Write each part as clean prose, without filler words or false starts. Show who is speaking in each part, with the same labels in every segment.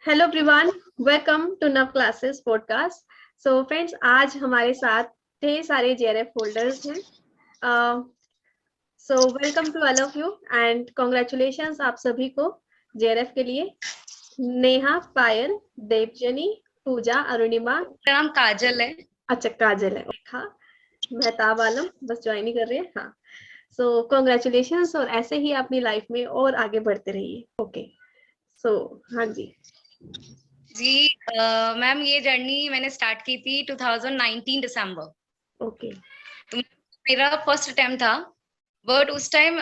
Speaker 1: Hello everyone, welcome to Nav classes podcast. So friends, आज हमारे साथ ढेर सारे जेआरएफ होल्डर्स हैं। So welcome to all of you and congratulations आप सभी को जेआरएफ के लिए। नेहा, पायल, देवजनी, पूजा, अरुणिमा।
Speaker 2: मेरा नाम काजल है।
Speaker 1: अच्छा, काजल है। हाँ, मेहताब आलम बस ज्वाइन ही कर रहे हैं। हाँ, सो कॉन्ग्रेचुलेशंस और ऐसे ही अपनी लाइफ में और आगे बढ़ते रहिए। ओके, सो हाँ जी।
Speaker 2: जी मैम, ये जर्नी मैंने स्टार्ट की थी 2019 दिसंबर।
Speaker 1: ओके।
Speaker 2: तो मेरा फर्स्ट अटेम्प्ट था। बट उस टाइम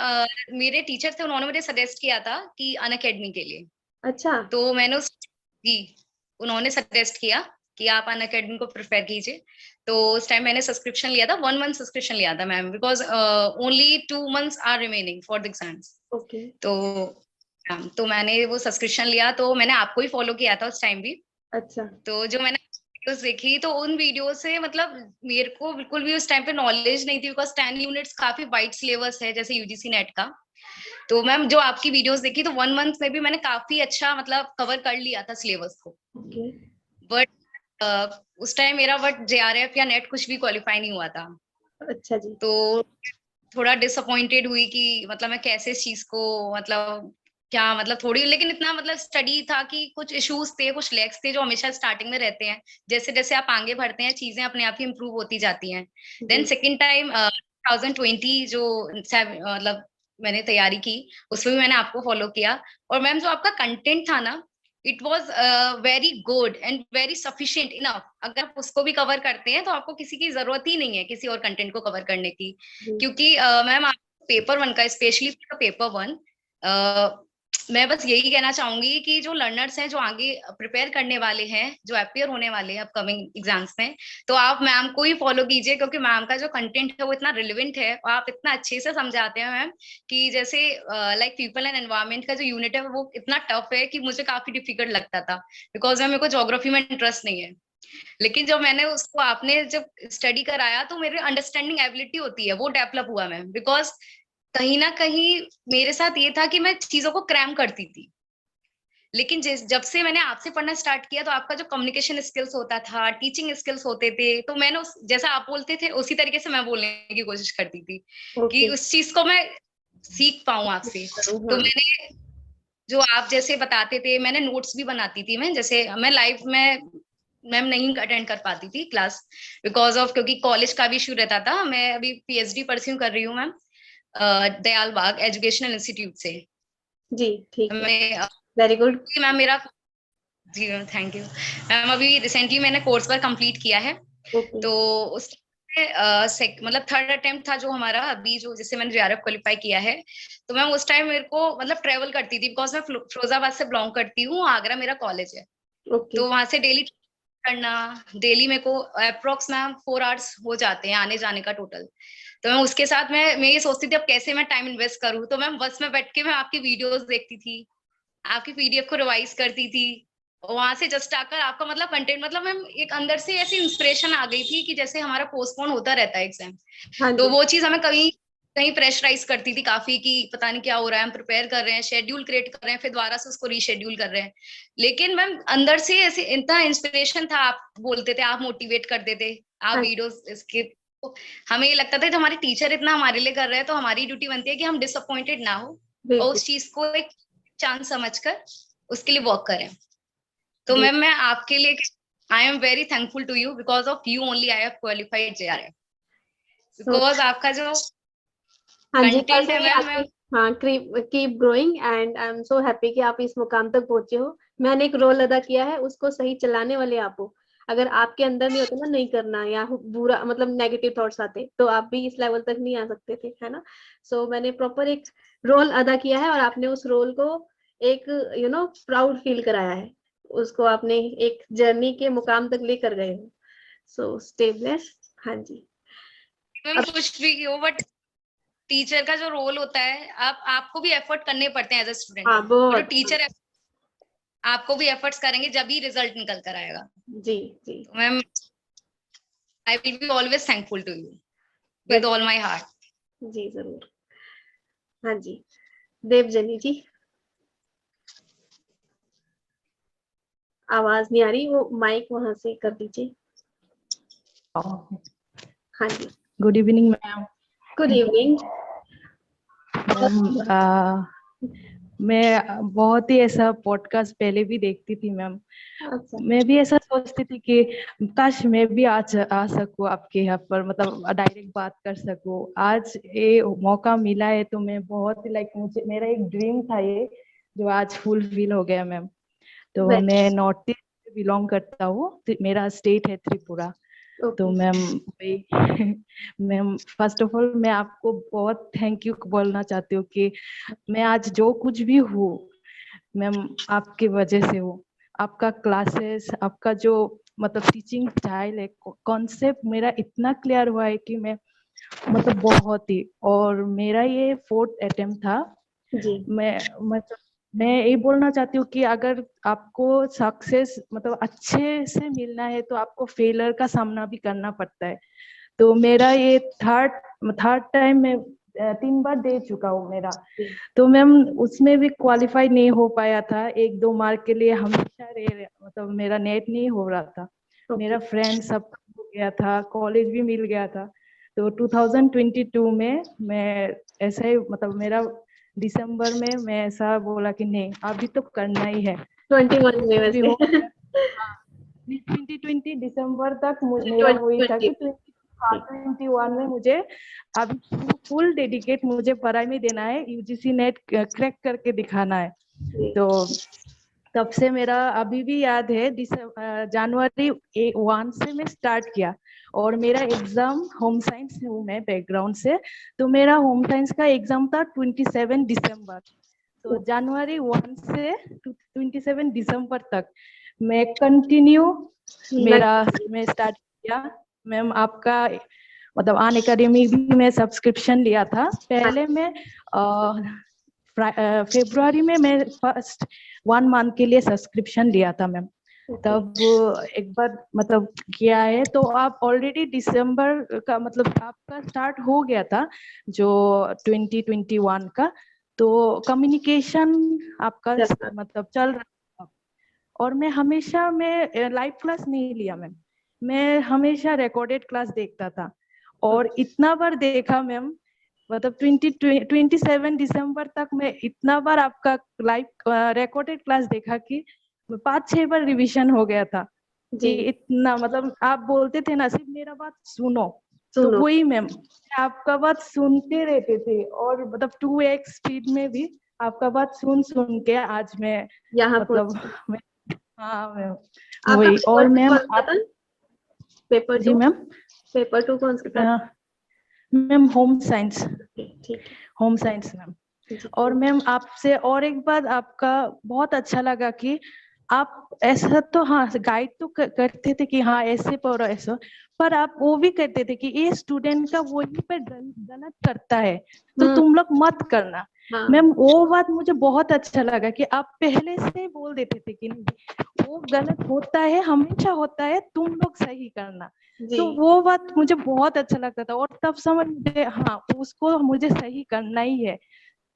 Speaker 2: मेरे टीचर थे, उन्होंने मुझे सजेस्ट किया था कि अनअकैडमी के लिए।
Speaker 1: अच्छा।
Speaker 2: तो मैंने उस जी उन्होंने सजेस्ट किया कि आप अनअकैडमी को प्रिफर कीजिए। तो उस टाइम मैंने सब्सक्रिप्शन लिया था, 1 मंथ सब्सक्रिप्शन लिया था ma'am, because only 2 months are remaining for the exams.
Speaker 1: Okay.
Speaker 2: तो तो मैंने वो सब्सक्रिप्शन लिया, तो मैंने आपको ही फॉलो किया था उस टाइम भी।
Speaker 1: अच्छा।
Speaker 2: तो जो मैंने वीडियोस देखी, तो उन वीडियो से मतलब मेरे को बिल्कुल भी उस टाइम पे नॉलेज नहीं थी, बिकॉज 10 यूनिट्स काफी वाइड सिलेबस है जैसे यूजीसी नेट का। तो मैम जो आपकी वीडियोस देखी, तो 1 मंथ में भी मैंने काफी अच्छा मतलब कवर कर लिया था सिलेबस को।
Speaker 1: ओके।
Speaker 2: बट उस टाइम मेरा बट जेआरएफ या नेट कुछ भी क्वालिफाई नहीं हुआ था।
Speaker 1: अच्छा जी।
Speaker 2: तो थोड़ा डिसअपॉइंटेड हुई कि मतलब मैं कैसे इस चीज को मतलब क्या मतलब थोड़ी, लेकिन इतना मतलब स्टडी था कि कुछ इश्यूज थे, कुछ लैक्स थे जो हमेशा स्टार्टिंग में रहते हैं। जैसे जैसे आप आगे बढ़ते हैं, चीजें अपने आप ही इम्प्रूव होती जाती हैं। देन
Speaker 1: जी।
Speaker 2: सेकेंड टाइम 2020 जो मतलब मैंने तैयारी की, उसमें भी मैंने आपको फॉलो किया। और मैम जो आपका कंटेंट था ना, it was very good and very sufficient enough. अगर आप उसको भी कवर करते हैं तो आपको किसी की जरूरत ही नहीं है किसी और कंटेंट को कवर करने की।
Speaker 1: जी।
Speaker 2: क्योंकि मैम आप पेपर वन का, स्पेशली पेपर वन, मैं बस यही कहना चाहूंगी कि जो लर्नर्स हैं, जो आगे प्रिपेयर करने वाले हैं, जो अपियर होने वाले हैं अपकमिंग एग्जाम्स में, तो आप मैम को ही फॉलो कीजिए, क्योंकि मैम का जो कंटेंट है वो इतना रिलेवेंट है और आप इतना अच्छे से समझाते हैं मैम कि जैसे लाइक पीपल एंड एनवायरमेंट का जो यूनिट है वो इतना टफ है कि मुझे काफी डिफिकल्ट लगता था, बिकॉज मैम मेरे को ज्योग्राफी में इंटरेस्ट नहीं है। लेकिन जब मैंने उसको आपने जब स्टडी कराया, तो मेरी अंडरस्टैंडिंग एबिलिटी होती है वो डेवलप हुआ मैम, बिकॉज कहीं ना कहीं मेरे साथ ये था कि मैं चीजों को क्रैम करती थी। लेकिन जब से मैंने आपसे पढ़ना स्टार्ट किया, तो आपका जो कम्युनिकेशन स्किल्स होता था, टीचिंग स्किल्स होते थे, तो मैंने उस जैसा आप बोलते थे उसी तरीके से मैं बोलने की कोशिश करती थी कि
Speaker 1: ओके।
Speaker 2: उस चीज को मैं सीख पाऊं आपसे।
Speaker 1: करूँ,
Speaker 2: तो
Speaker 1: हाँ।
Speaker 2: मैंने जो आप जैसे बताते थे, मैंने नोट्स भी बनाती थी। मैं जैसे मैं लाइव में मैम नहीं अटेंड कर पाती थी क्लास, बिकॉज ऑफ क्योंकि कॉलेज का भी इशू रहता था। मैं अभी पीएचडी परस्यू कर रही हूँ मैम, दयाल बाग एजुकेशनल इंस्टीट्यूट से।
Speaker 1: जी, ठीक है।
Speaker 2: मैं
Speaker 1: वेरी गुड।
Speaker 2: मैम मेरा जी मैम, थैंक यू मैम। अभी रिसेंटली मैंने कोर्स वर्क कंप्लीट किया है।
Speaker 1: ओके।
Speaker 2: तो उस मतलब थर्ड अटेम्प्ट था जो हमारा अभी, जो जिससे मैंने जेआरएफ क्वालिफाई किया है। तो मैम उस टाइम मेरे को मतलब ट्रेवल करती थी, बिकॉज मैं फिरोजाबाद से बिलोंग करती हूँ, आगरा मेरा कॉलेज है।
Speaker 1: ओके।
Speaker 2: तो वहां से डेली करना, डेली मेरे को अप्रोक्स मैम 4 आवर्स हो जाते हैं आने जाने का टोटल। तो मैं उसके साथ मैं ये सोचती थी अब कैसे मैं टाइम इन्वेस्ट करूँ। तो मैम बस में बैठ के मैं आपकी वीडियोस देखती थी, आपकी पीडीएफ को रिवाइज करती थी। वहां से जस्ट आकर आपका मतलब कंटेंट, मतलब मैम एक अंदर से ऐसी इंस्पिरेशन आ गई थी कि जैसे हमारा पोस्टपोन होता रहता है एग्जाम,
Speaker 1: हाँ
Speaker 2: तो
Speaker 1: जी।
Speaker 2: वो चीज हमें कहीं कहीं प्रेशराइज करती थी काफी कि पता नहीं क्या हो रहा है, हम प्रिपेयर कर रहे हैं, शेड्यूल क्रिएट कर रहे हैं, फिर दोबारा से उसको रीशेड्यूल कर रहे हैं। लेकिन मैम अंदर से ऐसे इतना इंस्पिरेशन था, आप बोलते थे, आप मोटिवेट करते थे, आप
Speaker 1: हाँ।
Speaker 2: वीडियोस इसके, तो हमें ये लगता था कि हमारे टीचर इतना हमारे लिए कर रहे हैं, तो हमारी ड्यूटी बनती है कि हम डिसअपॉइंटेड ना हो और
Speaker 1: बिल्कुल।
Speaker 2: उस चीज को एक चांस समझकर उसके लिए वर्क करें। तो
Speaker 1: जी।
Speaker 2: मैम मैं आपके लिए I am very thankful to you, because of you only I have qualified JRF.
Speaker 1: So
Speaker 2: because आपका जो
Speaker 1: हाँ जी,
Speaker 2: कंटेंट
Speaker 1: ऐसे
Speaker 2: है
Speaker 1: ही
Speaker 2: मैम,
Speaker 1: आगे।
Speaker 2: मैं
Speaker 1: हाँ, keep growing and I am so happy कि आप इस मुकाम तक पहुंचे हो। मैंने एक रोल अदा किया है, उसको सही चलाने वाले आप हो। अगर आपके अंदर नहीं होता ना, नहीं करना या बुरा मतलब नेगेटिव थॉट्स आते, तो आप भी इस लेवल तक नहीं आ सकते थे, है ना। सो मैंने प्रॉपर एक रोल अदा किया है और आपने उस रोल को एक प्राउड फील कराया है। उसको आपने एक जर्नी के मुकाम तक लेकर गए हो। So stay blessed. हाँ जी।
Speaker 2: मैम
Speaker 1: अब
Speaker 2: कुछ भी हो, बट टीचर का जो रोल होता है, आप आपको भी एफर्ट करने पड़ते हैं एज अ स्टूडेंट।
Speaker 1: हाँ,
Speaker 2: और जो
Speaker 1: बहुत।
Speaker 2: टीचर है आपको भी एफर्ट्स करेंगे, जब ही रिजल्ट निकल कर आएगा।
Speaker 1: जी। जी।
Speaker 2: तो ma'am I will be always thankful to you with
Speaker 1: very.
Speaker 2: All my heart.
Speaker 1: जी, जरूर। हाँ जी। देवजनी जी। आवाज नहीं आ रही, वो माइक वहां से कर दीजिए। हाँ जी।
Speaker 3: Good evening ma'am.
Speaker 1: Good evening.
Speaker 3: Ma'am मैं बहुत ही ऐसा पॉडकास्ट पहले भी देखती थी मैम।
Speaker 1: अच्छा।
Speaker 3: मैं भी ऐसा सोचती थी कि काश मैं भी आज आ सकूं आपके यहाँ पर, मतलब डायरेक्ट बात कर सकूं। आज ये मौका मिला है तो मैं बहुत ही मुझे मेरा एक ड्रीम था ये, जो आज फुलफिल हो गया मैम। तो मैं नॉर्थ ईस्ट से बिलोंग करता हूँ, मेरा स्टेट है त्रिपुरा। तो मैम वही मैम फर्स्ट ऑफ ऑल मैं आपको बहुत थैंक यू बोलना चाहती हूँ कि मैं आज जो कुछ भी हूँ मैम आपकी वजह से हूँ। आपका क्लासेस, आपका जो मतलब टीचिंग स्टाइल है, कॉन्सेप्ट मेरा इतना क्लियर हुआ है कि मैं मतलब बहुत ही, और मेरा ये 4th अटेम्प्ट था
Speaker 1: जी।
Speaker 3: मैं यही बोलना चाहती हूँ कि अगर आपको सक्सेस मतलब अच्छे से मिलना है तो आपको फेलियर का सामना भी करना पड़ता है। तो मेरा ये थर्ड टाइम मैं 3 बार दे चुका हूँ मेरा। तो मैम उसमें भी क्वालिफाई नहीं हो पाया था, 1-2 मार्क के लिए हमेशा मतलब मेरा नेट नहीं हो रहा था। मेरा फ्रेंड सब हो गया था, कॉलेज भी मिल गया था। तो 2022 में मैं ऐसा ही मतलब मेरा दिसंबर में मैं ऐसा बोला कि नहीं अभी तो करना ही है।
Speaker 1: 21 में
Speaker 3: भी हो
Speaker 1: वैसे।
Speaker 3: गया। हाँ, 2020 दिसंबर तक मेरा वही था कि 21 में मुझे अभी फुल डेडिकेट मुझे पढ़ाई में देना है, यूजीसी नेट क्रैक करके दिखाना है। तो तब से मेरा अभी भी याद है, जनवरी 1 से मैं स्टार्ट किया, और मेरा एग्जाम होम साइंस से हूँ मैं बैकग्राउंड से। तो मेरा होम साइंस का एग्जाम था 27 दिसंबर। तो जनवरी 1 से 27 दिसंबर तक मैं कंटिन्यू मैं स्टार्ट किया। मैम आपका मतलब अनअकैडमी भी मैं सब्सक्रिप्शन लिया था पहले। मैं फरवरी में मैं फर्स्ट 1 मंथ के लिए सब्सक्रिप्शन लिया था मैम। तब एक बार मतलब किया है, तो आप ऑलरेडी दिसंबर का मतलब आपका स्टार्ट हो गया था जो 2021 का। तो कम्युनिकेशन आपका मतलब चल रहा था, और मैं लाइव क्लास नहीं लिया मैम, मैं हमेशा रिकॉर्डेड क्लास देखता था। और इतना बार देखा मैम, मतलब 27 दिसंबर तक मैं इतना बार आपका लाइव रिकॉर्डेड क्लास देखा कि 5-6 बार रिवीजन हो गया था। कि इतना मतलब आप बोलते थे ना सिर्फ मेरा बात सुनो, तो वही मैम आपका बात सुनते रहते थे, और मतलब 2x स्पीड में भी आपका बात सुन सुन के आज मैं
Speaker 1: यहाँ
Speaker 3: मतलब मैं, हाँ मैम
Speaker 1: वही।
Speaker 3: और मैम आप
Speaker 1: पेपर
Speaker 3: जी
Speaker 1: 2
Speaker 3: मैम
Speaker 1: पेपर 2 कौन सा था?
Speaker 3: Ma'am home science.
Speaker 1: ठीक है,
Speaker 3: होम साइंस मैम। और मैम आपसे और एक बात आपका बहुत अच्छा लगा कि आप ऐसा तो हाँ गाइड तो करते थे कि हाँ ऐसे पढ़ो ऐसा, पर आप वो भी कहते थे कि ये स्टूडेंट का वही पे गलत करता है तो तुम लोग मत करना। मैम वो बात मुझे बहुत अच्छा लगा कि आप पहले से बोल देते थे कि नहीं वो गलत होता है, हमेशा होता है, तुम लोग सही करना। तो वो बात मुझे बहुत अच्छा लगता था, और तब समझ में हाँ उसको मुझे सही करना ही है।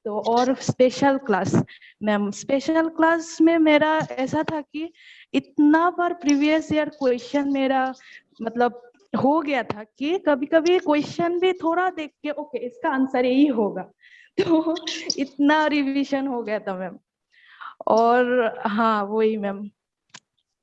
Speaker 3: तो और special class ma'am, special class में मेरा ऐसा था कि इतना बार प्रीवियस ईयर क्वेश्चन मेरा मतलब हो गया था कि कभी कभी क्वेश्चन भी थोड़ा देख के ओके इसका आंसर यही होगा। तो इतना रिवीजन हो गया था मैम। और हाँ वही मैम,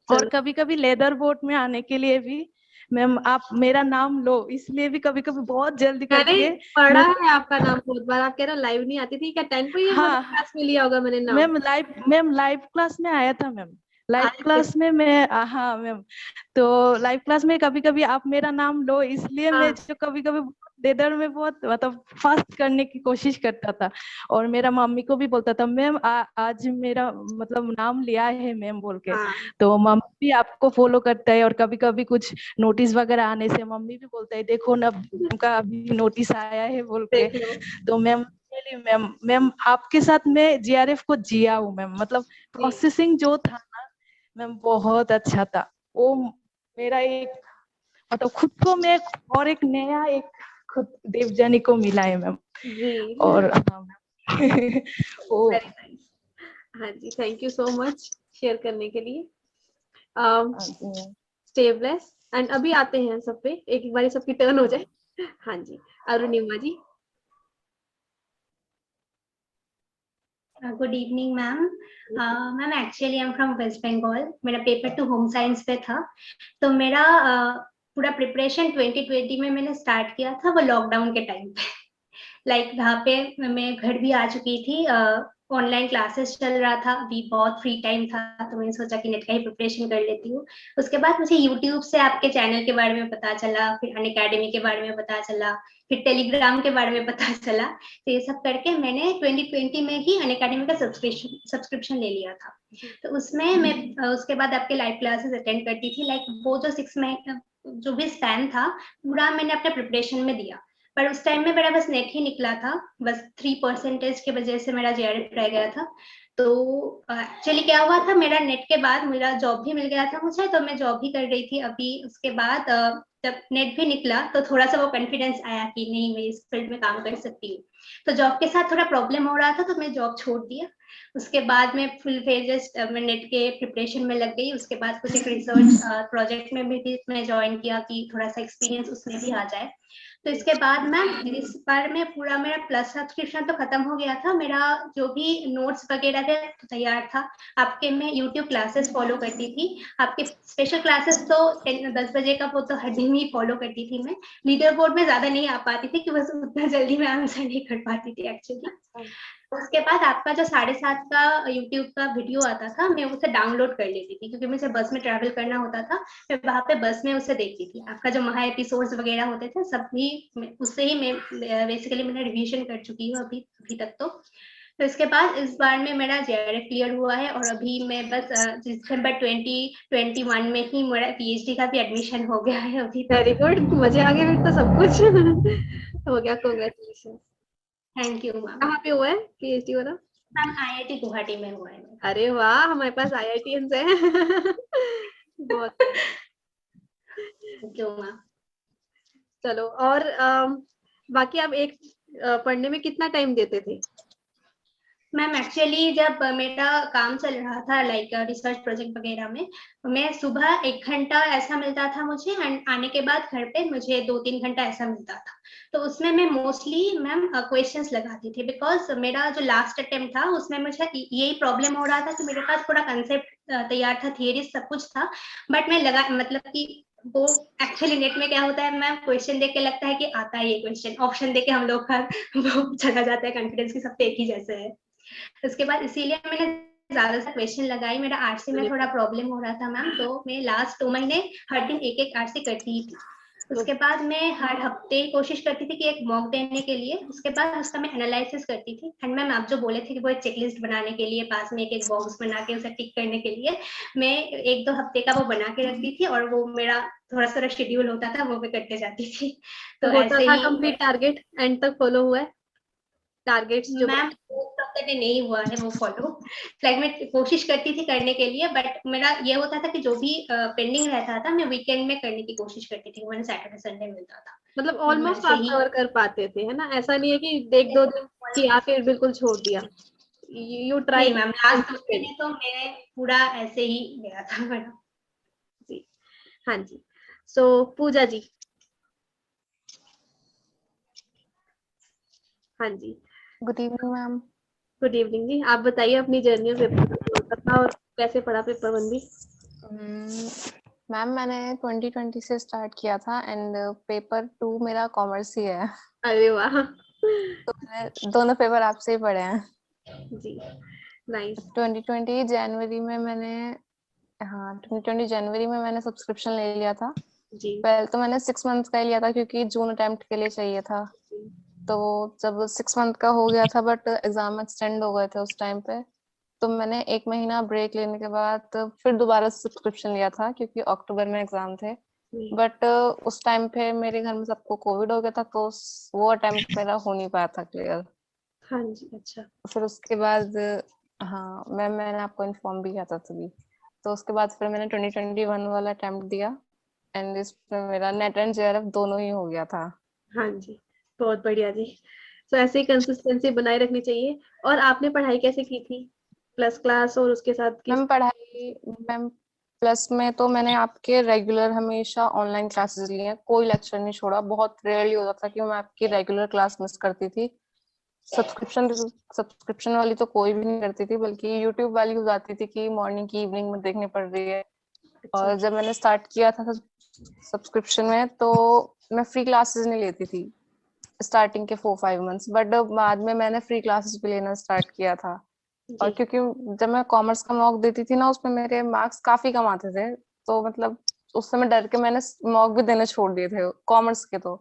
Speaker 3: और कभी कभी लेदर बोर्ड में आने के लिए भी मैम आप मेरा नाम लो, इसलिए भी कभी कभी बहुत जल्दी करके
Speaker 1: पढ़ा है आपका नाम बहुत बार। आप कह रहे हो लाइव नहीं आती थी क्या? 10 को ही
Speaker 3: हाँ
Speaker 1: क्लास में लिया होगा मैंने नाम।
Speaker 3: मैम लाइव क्लास में आया था मैम। लाइव क्लास में मैं हाँ मैम, तो लाइव क्लास में कभी कभी आप मेरा नाम लो, इसलिए मैं जो कभी कभी लेदर में बहुत मतलब फास्ट करने की कोशिश करता था, और मेरा मम्मी को भी बोलता था मैम आज मेरा मतलब नाम लिया है मैम बोल के। तो मम्मी भी आपको फॉलो करता है, और कभी कभी कुछ नोटिस वगैरह आने से मम्मी भी बोलता है देखो ना उनका अभी नोटिस आया है बोल के। तो मैम मैम आपके साथ मैं जीआरएफ को जिया हूँ मैम, मतलब प्रोसेसिंग जो था ना मैम बहुत अच्छा था वो। मेरा एक मतलब खुद को मैं और एक नया एक खुद देवजानी को मिला है मैम। और हाँ मैम
Speaker 1: हाँ जी, thank you so much share करने के लिए। स्टे ब्लेस एंड अभी आते हैं सब पे, एक एक बारी सबकी टर्न हो जाए। हाँ जी, Arunima ji.
Speaker 4: Good evening ma'am. Ma'am actually I am from West Bengal. मेरा पेपर 2 होम साइंस पे था, तो मेरा पूरा प्रिपरेशन 2020 में मैंने स्टार्ट किया था, वो लॉकडाउन के टाइम पे। लाइक वहाँ पे मैं घर भी आ चुकी थी, ऑनलाइन क्लासेस चल रहा था, अभी बहुत फ्री टाइम था, तो मैंने सोचा कि नेट का ही प्रिपरेशन कर लेती हूँ। उसके बाद मुझे यूट्यूब से आपके चैनल के बारे में पता चला, फिर अनअकैडमी के बारे में पता चला, फिर टेलीग्राम के बारे में पता चला। तो ये सब करके मैंने 2020 में ही अनअकैडमी का सब्सक्रिप्शन ले लिया था। तो उसमें मैं उसके बाद आपके लाइव क्लासेस अटेंड करती थी। लाइक वो जो 6 महीने जो भी स्पैन था, पूरा मैंने अपने प्रिपरेशन में दिया। पर उस टाइम में मेरा बस नेट ही निकला था, बस 3% की वजह से मेरा जेआरएफ रह गया था। तो एक्चुअली क्या हुआ था, मेरा नेट के बाद मेरा जॉब भी मिल गया था मुझे, तो मैं जॉब भी कर रही थी अभी। उसके बाद जब नेट भी निकला तो थोड़ा सा वो कॉन्फिडेंस आया कि नहीं, मैं इस फील्ड में काम कर सकती हूँ। तो जॉब के साथ थोड़ा प्रॉब्लम हो रहा था, तो मैं जॉब छोड़ दिया। उसके बाद मैं फुल फेजेस मैं नेट के प्रिपरेशन में लग गई। उसके बाद कुछ एक रिसर्च प्रोजेक्ट में भी मैं ज्वाइन किया कि थोड़ा सा एक्सपीरियंस उसमें भी आ जाए। तो इसके बाद मैम इस बार में पूरा मेरा प्लस सब्सक्रिप्शन तो खत्म हो गया था, मेरा जो भी नोट्स वगैरह थे तैयार था। आपके मैं यूट्यूब क्लासेस फॉलो करती थी, आपके स्पेशल क्लासेस तो 10 बजे का वो तो हर दिन ही फॉलो करती थी मैं। लीडर बोर्ड में ज्यादा नहीं आ पाती थी कि बस उतना जल्दी मैं आंसर नहीं कर पाती थी एक्चुअली। उसके बाद आपका जो 7:30 का यूट्यूब का वीडियो आता था, मैं उसे डाउनलोड कर लेती थी, क्योंकि मुझे बस में ट्रैवल करना होता था। मैं वहां पे बस में उसे देखती थी। आपका जो महा एपिसोड्स वगैरह होते थे सब भी उससे ही मैं बेसिकली मैंने रिवीजन कर चुकी हूँ अभी तक। तो इसके बाद इस बार में मेरा जेआरएफ क्लियर हुआ है, और अभी मैं बस दिसंबर 2021 में ही मेरा पीएचडी का भी एडमिशन हो गया है अभी तक।
Speaker 1: वेरी गुड, मजे आ गए फिर तो सब कुछ हो गया। कांग्रेचुलेशन।
Speaker 4: Thank you ma'am.
Speaker 1: कहाँ पे हुआ है पीएचडी वाला?
Speaker 4: मैम आईआईटी गुवाहाटी में हुआ है।
Speaker 1: अरे वाह, हमारे पास आईआईटीएंस है। बहुत
Speaker 4: थैंक यू मैम।
Speaker 1: चलो, और बाकी आप एक पढ़ने में कितना टाइम देते थे?
Speaker 4: मैम एक्चुअली जब मेरा काम चल रहा था लाइक रिसर्च प्रोजेक्ट वगैरह में, मैं सुबह 1 घंटा ऐसा मिलता था मुझे, एंड आने के बाद घर पे मुझे 2-3 घंटा ऐसा मिलता था। तो उसमें मैं मोस्टली मैम क्वेश्चंस लगाती थी, बिकॉज मेरा जो लास्ट अटेम्प्ट था उसमें मुझे यही प्रॉब्लम हो रहा था कि मेरे पास पूरा कंसेप्ट तैयार था, थियरी सब कुछ था, बट मैं लगा मतलब कि वो एक्चुअली नेट में क्या होता है मैम, क्वेश्चन देख के लगता है कि आता है ये क्वेश्चन, ऑप्शन देख के हम लोग का वो चला जाता है कॉन्फिडेंस की सब पे एक ही जैसे है। उसके बाद इसीलिए मैंने ज्यादा सा क्वेश्चन लगाई। मेरा आरसी में थोड़ा प्रॉब्लम हो रहा था मैम, तो मैं लास्ट 2 महीने हर दिन एक आरसी करती ही थी। उसके बाद मैं हर हफ्ते कोशिश करती थी कि एक मॉक देने के लिए, उसके बाद उसका मैं एनालिसिस करती थी। एंड मैम आप जो बोले थे कि वो एक चेकलिस्ट बनाने के लिए पास में एक बॉक्स बना के उसे टिक करने के लिए, मैं 1-2 हफ्ते का वो बना के रखती थी, और वो मेरा थोड़ा सा शेड्यूल होता था, वो मैं करते जाती थी।
Speaker 1: तो होता था कंप्लीट टारगेट एंड तक फॉलो हुआ है? टारगेट्स जो
Speaker 4: मैम तब तक नहीं हुआ है वो फॉलो। लाइक मैं कोशिश करती थी करने के लिए, बट मेरा ये होता था कि जो भी पेंडिंग रहता था मैं वीकेंड में करने की कोशिश करती थी, मैंने सैटरडे संडे मिलता था।
Speaker 1: मतलब ऑलमोस्ट आप कवर कर पाते थे, है ना? ऐसा नहीं है कि 1-2 दिन किया फिर बिल्कुल छोड़ दिया। यू ट्राई
Speaker 4: मैम लास्ट महीने तो मैंने पूरा ऐसे ही गया था मैडम
Speaker 1: जी। हाँ जी, सो पूजा जी। हाँ जी,
Speaker 5: good evening ma'am.
Speaker 1: Good evening जी। आप बताइए अपनी जर्नी में पेपर था और कैसे पढ़ा पेपर 1 भी?
Speaker 5: मैम मैंने 2020 से स्टार्ट किया था, एंड पेपर 2 मेरा कॉमर्स ही है।
Speaker 1: अरे वाह।
Speaker 5: तो मैंने दोनों पेपर आपसे ही पढ़े हैं
Speaker 1: जी, नाइस।
Speaker 5: 2020 जनवरी में मैंने 2020 जनवरी में मैंने सब्सक्रिप्शन ले लिया था
Speaker 1: जी
Speaker 5: पहले। तो मैंने 6 मंथ का ही लिया था क्योंकि जून अटेम्प्ट के लिए चाहिए था। तो जब 6 मंथ का हो गया था, बट एग्जाम एक्सटेंड हो गए थे उस टाइम पे, तो मैंने 1 महीना ब्रेक लेने के बाद फिर दोबारा सब्सक्रिप्शन लिया था, क्योंकि अक्टूबर में एग्जाम थे। बट उस टाइम पे मेरे घर में सबको कोविड हो गया था, तो वो अटेम्प्ट मेरा हो नहीं पाया था क्लियर।
Speaker 1: हाँ जी, अच्छा।
Speaker 5: फिर उसके बाद मैंने आपको इन्फॉर्म भी किया था तभी। तो उसके बाद फिर मैंने 2021 वाला अटेम्प्ट दिया, एंड इसमें मेरा नेट एंड जेआरएफ दोनों ही हो गया था।
Speaker 1: हाँ जी, बहुत बढ़िया जी। तो ऐसे ही कंसिस्टेंसी बनाए रखनी चाहिए। और आपने पढ़ाई कैसे की थी? प्लस क्लास और उसके साथ किस?
Speaker 5: मैम प्लस में तो मैंने आपके रेगुलर हमेशा ऑनलाइन क्लासेस लिए हैं, कोई लेक्चर नहीं छोड़ा। बहुत रेयरली होता था कि मैं आपकी रेगुलर क्लास मिस करती थी। सब्सक्रिप्शन वाली तो कोई भी नहीं करती थी, बल्कि यूट्यूब वाली हो जाती थी कि मॉर्निंग की इवनिंग में देखनी पड़ रही है। और जब मैंने स्टार्ट किया था सब्सक्रिप्शन में, तो मैं फ्री क्लासेस नहीं लेती थी स्टार्टिंग के 4-5 मंथ्स, बट बाद में मैंने फ्री क्लासेस भी लेना स्टार्ट किया था। और
Speaker 1: जी।
Speaker 5: क्योंकि जब मैं कॉमर्स का मॉक देती थी ना, उसमें मेरे मार्क्स काफी कम आते थे, तो मतलब उस समय डर के मैंने मॉक भी देने छोड़ दिए थे कॉमर्स के। तो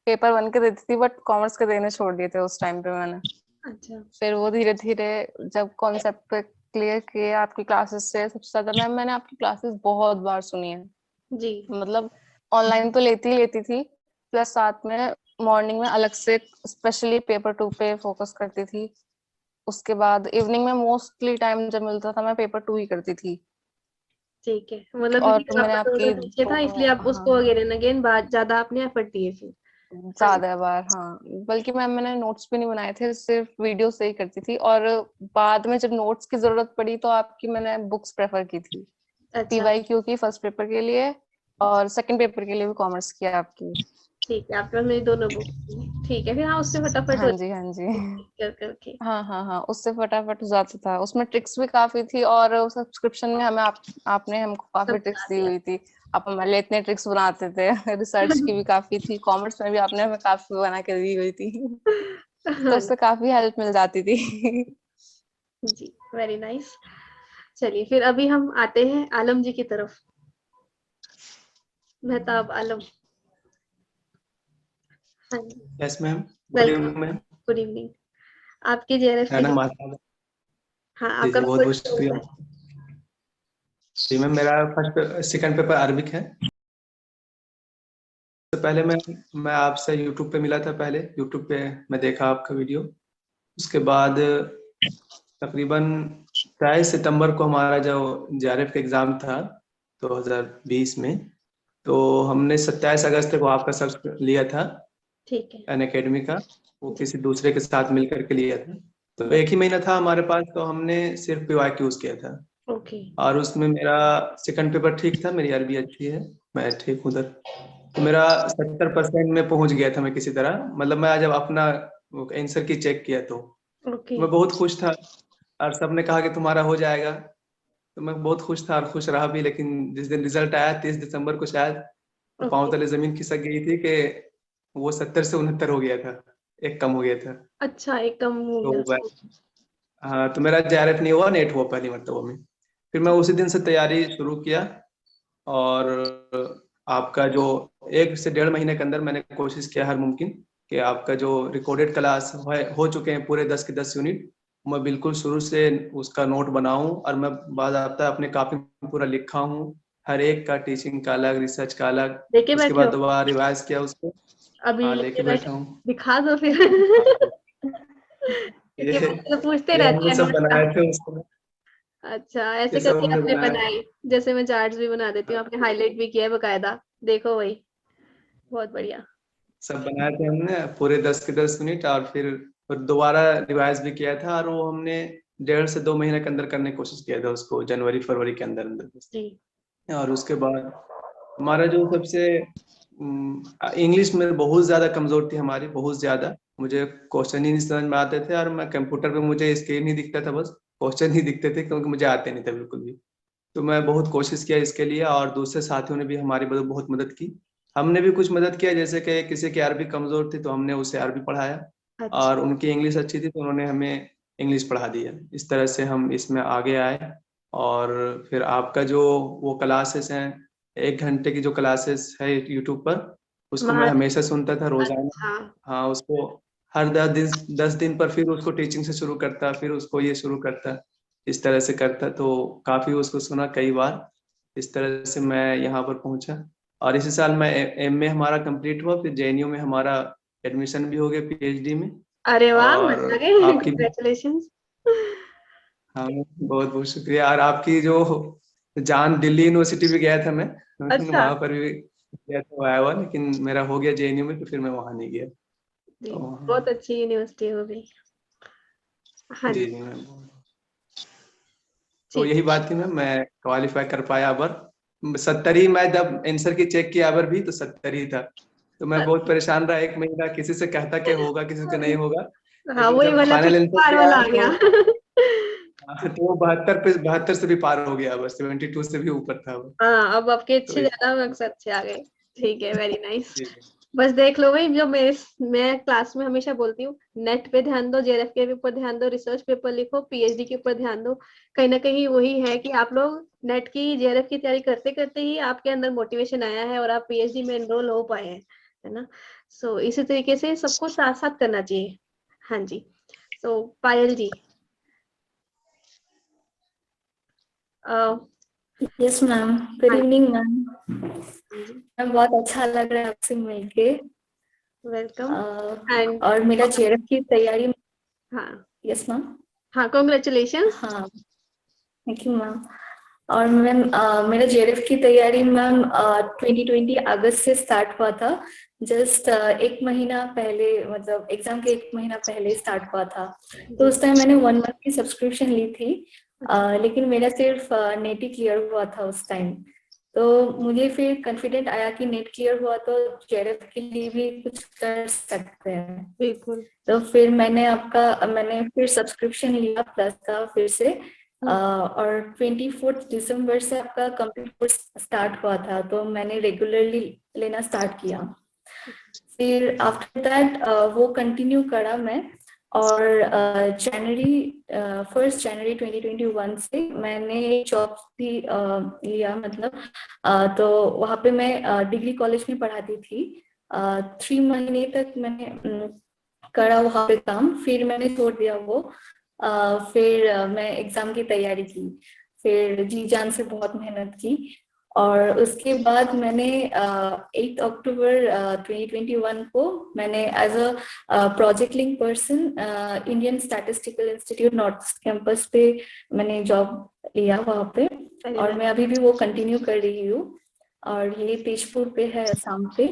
Speaker 5: पेपर 1 के देती थी, बट कॉमर्स के देने छोड़ दिए थे उस टाइम पे मैंने।
Speaker 1: अच्छा।
Speaker 5: फिर वो धीरे धीरे जब कॉन्सेप्ट क्लियर किए आपकी क्लासेस से, सबसे ज्यादा मैंने आपकी क्लासेस बहुत बार सुनी है।
Speaker 1: जी।
Speaker 5: मतलब ऑनलाइन तो लेती थी, प्लस साथ में मॉर्निंग में अलग से स्पेशली पेपर 2 पे फोकस करती थी। उसके बाद इवनिंग में मोस्टली टाइम जब मिलता था मैं पेपर 2 ही करती थी।
Speaker 1: ठीक है, मतलब
Speaker 5: और
Speaker 1: क्योंकि
Speaker 5: मैंने
Speaker 1: आपका
Speaker 5: आपकी
Speaker 1: थोड़ा पीछे था,
Speaker 5: दोनों,
Speaker 1: इसलिए आप उसको
Speaker 5: हाँ,
Speaker 1: अगेन एंड अगेन बात ज्यादा आपने एफर्ट दिए फिर। हाँ जी।
Speaker 5: ज्यादा बार, हाँ। बल्कि मैंने नोट्स भी नहीं बनाए थे, सिर्फ वीडियो से ही करती थी। और बाद में जब नोट्स की जरूरत पड़ी तो आपकी मैंने बुक्स प्रेफर की थी,
Speaker 1: अच्छा।
Speaker 5: पीवाईक्यू की फर्स्ट पेपर के लिए, और सेकंड पेपर के लिए भी कॉमर्स किया आपकी।
Speaker 1: ठीक है, आपके पास मेरी दोनों बुक। ठीक है, फिर हाँ उससे फटाफट हो
Speaker 5: हाँ जी, हाँ जी।
Speaker 1: कर करके।
Speaker 5: हाँ, उससे फटाफट हो जाता था। उसमें ट्रिक्स भी काफी थी, और सब्सक्रिप्शन में हमें आपने हमको काफी
Speaker 1: समझा
Speaker 5: ट्रिक्स दी
Speaker 1: दिया।
Speaker 5: हुई थी। आप हमारे लिए इतने ट्रिक्स बनाते थे। रिसर्च की भी काफी थी, कॉमर्स में भी आपने हमें काफी बना के दी हुई थी। तो
Speaker 1: हाँ
Speaker 5: उससे काफी हेल्प मिल जाती थी।
Speaker 1: जी, वेरी नाइस। चलिए फिर अभी हम आते हैं आलम जी की तरफ। मेहताब आलम। हाँ जी।
Speaker 6: Yes ma'am, good
Speaker 1: welcome.
Speaker 6: Evening ma'am.
Speaker 1: Good evening. आपके जेआरएफ
Speaker 6: मेरा
Speaker 1: की
Speaker 6: नाम
Speaker 1: बात।
Speaker 6: आसमा है।
Speaker 1: हाँ,
Speaker 6: जी
Speaker 1: आपका
Speaker 6: जी, बहुत
Speaker 1: पेपर
Speaker 6: बहुत
Speaker 1: कैसा
Speaker 6: शुक्रिया।
Speaker 1: होता है?
Speaker 6: जी मैम, मेरा सेकंड पेपर अरबिक है। तो पहले मैं आपसे यूट्यूब पे मिला था, पहले यूट्यूब पे मैं देखा आपका वीडियो। उसके बाद तकरीबन 23 सितंबर को हमारा जो जेआरएफ का एग्ज़ाम था 2020 में, तो हमने 27 अगस्त को आपका सब्सक्रिप्शन लिया था
Speaker 1: ठीक है।
Speaker 6: अनअकैडमी का। वो
Speaker 1: जी।
Speaker 6: किसी दूसरे के साथ मिलकर के लिया था। तो एक ही महीना था हमारे पास, तो हमने सिर्फ पीवाईक्यूज किया था।
Speaker 1: ओके।
Speaker 6: और उसमें मेरा सेकंड पेपर ठीक था, मेरी अरबी अच्छी है, मैं ठीक हूँ उधर। तो मेरा 70% में पहुंच गया था मैं किसी तरह। मतलब मैं जब अपना आंसर की चेक किया तो
Speaker 1: ओके।
Speaker 6: मैं बहुत खुश था। और सबने कहा कि तुम्हारा हो जाएगा, तो मैं बहुत खुश था और खुश रहा भी। लेकिन जिस दिन रिजल्ट आया 30 दिसंबर को शायद, तो पाँव
Speaker 1: ओके।
Speaker 6: तले जमीन खिसक गई थी कि वो 70 से 69 हो गया था, एक कम हो गया था।
Speaker 1: अच्छा, एक कम हो
Speaker 6: तो
Speaker 1: गया।
Speaker 6: हाँ, तो मेरा जेआरएफ नहीं हुआ, नेट हुआ पहली मरतबा में। फिर मैं उसी दिन से तैयारी शुरू किया। और आपका जो 1 से 1.5 महीने के अंदर मैंने कोशिश किया हर मुमकिन कि आपका जो रिकॉर्डेड क्लास हो चुके हैं पूरे 10 के 10 यूनिट, मैं बिल्कुल शुरू से उसका नोट बनाऊं। और मैं बाकायदा अपने कॉपी में पूरा लिखा हूं, हर एक का, टीचिंग का अलग, रिसर्च का अलग।
Speaker 1: लेके
Speaker 6: उसके
Speaker 1: बैठे
Speaker 6: बाद
Speaker 1: हो?
Speaker 6: दोबारा रिवाइज किया उसको।
Speaker 1: अभी
Speaker 6: हाँ,
Speaker 1: लेके
Speaker 6: लेके
Speaker 1: बैठे?
Speaker 6: बैठा हूँ।
Speaker 1: दिखा दो फिर।
Speaker 6: ये
Speaker 1: क्योंकि बच्चे तो पूछते
Speaker 6: ये
Speaker 1: रहते
Speaker 6: हमने
Speaker 1: हैं
Speaker 6: सब
Speaker 1: नोट्स का।
Speaker 6: बनाए थे उसको।
Speaker 1: अच्छा, ऐसे
Speaker 6: ये सब
Speaker 1: करके
Speaker 6: हमने
Speaker 1: आपने
Speaker 6: बनाया
Speaker 1: बनाए? जैसे मैं चार्ट्स भी बना देती हूँ, आपने हाईलाइट भी किया है बकायदा। देखो वही, बहुत बढ़िया।
Speaker 6: सब बनाए थे हमने पूरे 10 के 10 यूनिट। और फिर दोबारा रिवाइज भी किया था। और वो हमने 1.5 से 2 महीने के अंदर करने की कोशिश किया था उसको, जनवरी फरवरी के अंदर अंदर।
Speaker 1: जी।
Speaker 6: और उसके बाद हमारा जो सबसे इंग्लिश में बहुत ज्यादा कमजोर थी हमारी, बहुत ज्यादा। मुझे क्वेश्चन ही नहीं समझ में आते थे, और मैं कंप्यूटर पे मुझे स्क्रीन ही दिखता था, बस क्वेश्चन ही दिखते थे, क्योंकि मुझे आते नहीं थे बिल्कुल भी। तो मैं बहुत कोशिश किया इसके लिए, और दूसरे साथियों ने भी हमारी बहुत मदद की। हमने भी कुछ मदद किया, जैसे कि किसी की अरबी कमजोर थी तो हमने उसे अरबी पढ़ाया,
Speaker 1: अच्छा।
Speaker 6: और उनकी इंग्लिश अच्छी थी तो उन्होंने हमें इंग्लिश पढ़ा दिया। इस तरह से हम इसमें आगे आए। और फिर आपका जो वो क्लासेस हैं, 1 घंटे की जो क्लासेस है यूट्यूब पर, उसको मैं
Speaker 1: महारत।
Speaker 6: हमेशा सुनता था रोजाना।
Speaker 1: अच्छा।
Speaker 6: हाँ, उसको हर 10 दिन पर फिर उसको टीचिंग से शुरू करता, फिर उसको ये शुरू करता, इस तरह से करता। तो काफी उसको सुना कई बार। इस तरह से मैं यहाँ पर पहुंचा। और इसी साल मैं एमए हमारा कंप्लीट हुआ, फिर जेएनयू में हमारा एडमिशन भी हो गया पीएचडी में।
Speaker 1: अरे वाह,
Speaker 6: और
Speaker 1: मजा आ गए।
Speaker 6: आपकी भी,
Speaker 1: कंग्रेचुलेशंस।
Speaker 6: हाँ, बहुत बहुत शुक्रिया। और आपकी जो जान, दिल्ली यूनिवर्सिटी भी गया था मैं।
Speaker 1: अच्छा।
Speaker 6: वहां पर भी गया था, आया हुआ, लेकिन मेरा हो गया जेएनयू में, तो फिर मैं वहां नहीं गया।
Speaker 1: जी,
Speaker 6: तो
Speaker 1: बहुत अच्छी यूनिवर्सिटी हो गई। हाँ
Speaker 6: जी
Speaker 1: जी।
Speaker 6: जी मैम। तो यही बात थी मैम, मैं क्वालिफाई कर पाया अबर 70 ही, मैं जब आंसर की चेक किया अबर भी तो 70 ही था। तो मैं बहुत परेशान रहा 1 महीना, किसी से कहता कि होगा, किसी से नहीं होगा,
Speaker 1: हाँ
Speaker 6: लेकिन
Speaker 1: वही
Speaker 6: जब
Speaker 1: वाला
Speaker 6: फाइनल
Speaker 1: फिर
Speaker 6: आंसर
Speaker 1: पार
Speaker 6: पे
Speaker 1: वाला
Speaker 6: आया
Speaker 1: आ गया।
Speaker 6: तो वो 72 से भी पार हो गया, बस 72 से भी ऊपर था वो।
Speaker 1: हाँ अब आपके
Speaker 6: तो
Speaker 1: अच्छे ज्यादा मार्क्स अच्छे आ गए। ठीक है, वेरी नाइस।
Speaker 6: ठीक है।
Speaker 1: बस देख लो भाई, जो मैं क्लास में हमेशा बोलती हूँ, नेट पे ध्यान दो, जेआरएफ के ऊपर ध्यान दो, रिसर्च पेपर लिखो, पीएचडी के ऊपर ध्यान दो। कहीं ना कहीं वही है कि आप लोग नेट की जेआरएफ की तैयारी करते करते ही आपके अंदर मोटिवेशन आया है और आप पीएचडी में एनरोल हो पाए हैं, है ना। सो इसी तरीके से सबको साथ साथ करना चाहिए। हाँ जी। सो पायल जी,
Speaker 7: यस मैम, गुड
Speaker 1: हाँ
Speaker 7: इवनिंग मैम।
Speaker 1: जी,
Speaker 7: मैम बहुत अच्छा लग रहा है आपसे मिलके।
Speaker 1: वेलकम। एंड
Speaker 7: और मेरा जेआरएफ की तैयारी।
Speaker 1: हाँ
Speaker 7: यस मैम।
Speaker 1: हाँ, कॉन्ग्रेचुलेशंस।
Speaker 7: हाँ, थैंक यू मैम। और मैम मेरा जेआरएफ की तैयारी मैम 2020 अगस्त से स्टार्ट हुआ था। जस्ट 1 महीना पहले, मतलब एग्जाम के 1 महीना पहले स्टार्ट हुआ था। तो उस टाइम मैंने 1 मंथ की सब्सक्रिप्शन ली थी। लेकिन मेरा सिर्फ नेट ही क्लियर हुआ था उस टाइम। तो मुझे फिर कॉन्फिडेंट आया कि नेट क्लियर हुआ तो जेआरएफ के लिए भी कुछ कर सकते हैं।
Speaker 1: बिल्कुल।
Speaker 7: तो फिर मैंने फिर सब्सक्रिप्शन लिया प्लस का फिर से। और 24 दिसंबर से आपका कंप्लीट कोर्स स्टार्ट हुआ था, तो मैंने रेगुलरली लेना स्टार्ट किया। फिर आफ्टर दैट वो कंटिन्यू करा मैं। और फर्स्ट जनवरी 2021 से मैंने जॉब भी लिया, मतलब तो वहाँ पे मैं डिग्री कॉलेज में पढ़ाती थी। 3 महीने तक मैंने करा वहाँ पे काम, फिर मैंने छोड़ दिया वो। फिर मैं एग्जाम की तैयारी की, फिर जी जान से बहुत मेहनत की। और उसके बाद मैंने 8 अक्टूबर 2021 को मैंने as a project link person Indian Statistical Institute North East campus पे मैंने जॉब लिया वहाँ पे। और मैं अभी भी वो कंटिन्यू कर रही हूँ। और ये तेजपुर पे है, असम पे।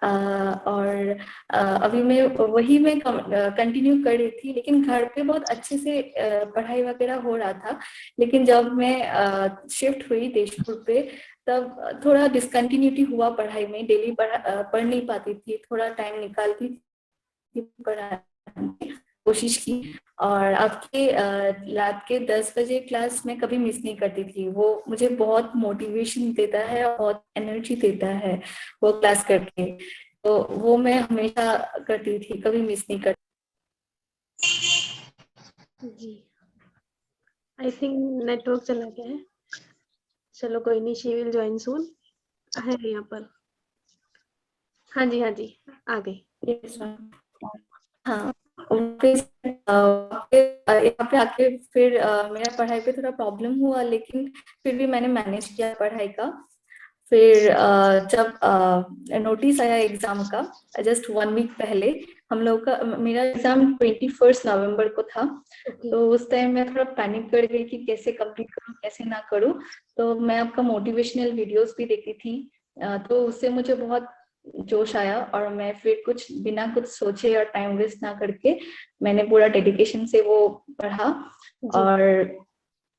Speaker 7: और अभी मैं कंटिन्यू कर रही थी, लेकिन घर पे बहुत अच्छे से पढ़ाई वगैरह हो रहा था। लेकिन जब मैं शिफ्ट हुई तेजपुर पे, तब थोड़ा डिसकंटिन्यूटी हुआ पढ़ाई में। डेली पढ़ नहीं पाती थी, थोड़ा टाइम निकालती थी पढ़ाई की कोशिश की। और आपके रात के 10 बजे क्लास में कभी मिस नहीं करती थी। वो मुझे बहुत मोटिवेशन देता है और बहुत एनर्जी देता है वो क्लास करके। तो वो मैं हमेशा करती थी, कभी मिस नहीं करती।
Speaker 1: जी, आई थिंक नेटवर्क चला गया है। चलो कोई नहीं, शी विल ज्वाइन सून। है यहाँ पर। हाँ जी, हाँ जी, आ गई।
Speaker 7: Yes ma'am. हाँ, यहाँ पे आके फिर मेरा पढ़ाई पे थोड़ा प्रॉब्लम हुआ, लेकिन फिर भी मैंने मैनेज किया पढ़ाई का। फिर जब नोटिस आया एग्जाम का जस्ट 1 वीक पहले, हम लोग का मेरा एग्जाम 21 नवंबर को था। तो उस टाइम मैं थोड़ा पैनिक कर गई कि कैसे कंप्लीट करूँ कैसे ना करूँ। तो मैं आपका मोटिवेशनल वीडियोस भी देखती थी। तो उससे मुझे बहुत जोश आया, और मैं फिर कुछ बिना कुछ सोचे और टाइम वेस्ट ना करके मैंने पूरा डेडिकेशन से वो पढ़ा और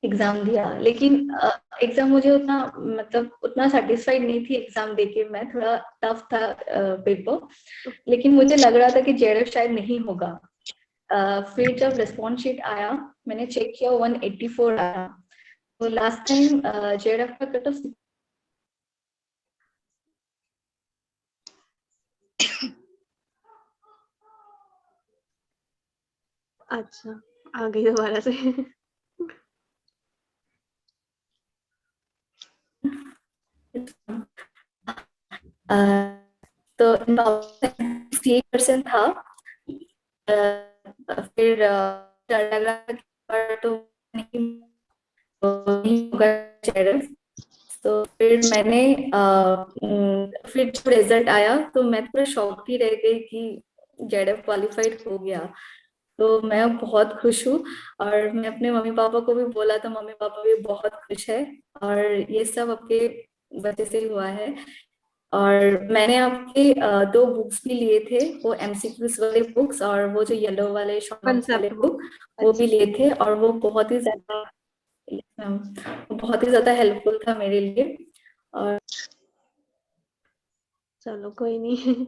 Speaker 7: एग्जाम दिया। लेकिन एग्जाम मुझे उतना, मतलब उतना सेटिस्फाइड नहीं थी एग्जाम देके मैं। थोड़ा टफ था पेपर, लेकिन मुझे लग रहा था कि जेआरएफ शायद नहीं होगा। फिर जब रिस्पॉन्स शीट आया, मैंने चेक किया 184 आया। तो लास्ट टाइम जेआरएफ का कट ऑफ
Speaker 1: अच्छा, आ गई दोबारा से।
Speaker 7: तो 68% था। फिर डर लग रहा था कि पर तो नहीं होगा जेआरएफ। तो फिर मैंने फिर जब रिजल्ट आया तो मैं थोड़ा शॉक ही रह गई कि जेआरएफ क्वालिफाइड हो गया। तो मैं बहुत खुश हूँ। और मैं अपने मम्मी पापा को भी बोला, तो मम्मी पापा भी बहुत खुश है। और ये सब आपके वजह से हुआ है। और मैंने आपके 2 बुक्स भी लिए थे, वो एमसीक्यूज वाले बुक्स और वो जो येलो वाले शॉर्ट नोट्स वाले
Speaker 1: कंसेप्ट
Speaker 7: बुक,
Speaker 1: बुक।
Speaker 7: वो भी लिए थे। और वो बहुत ही ज्यादा मैम, बहुत ही ज्यादा हेल्पफुल था मेरे लिए। और
Speaker 1: चलो कोई नहीं।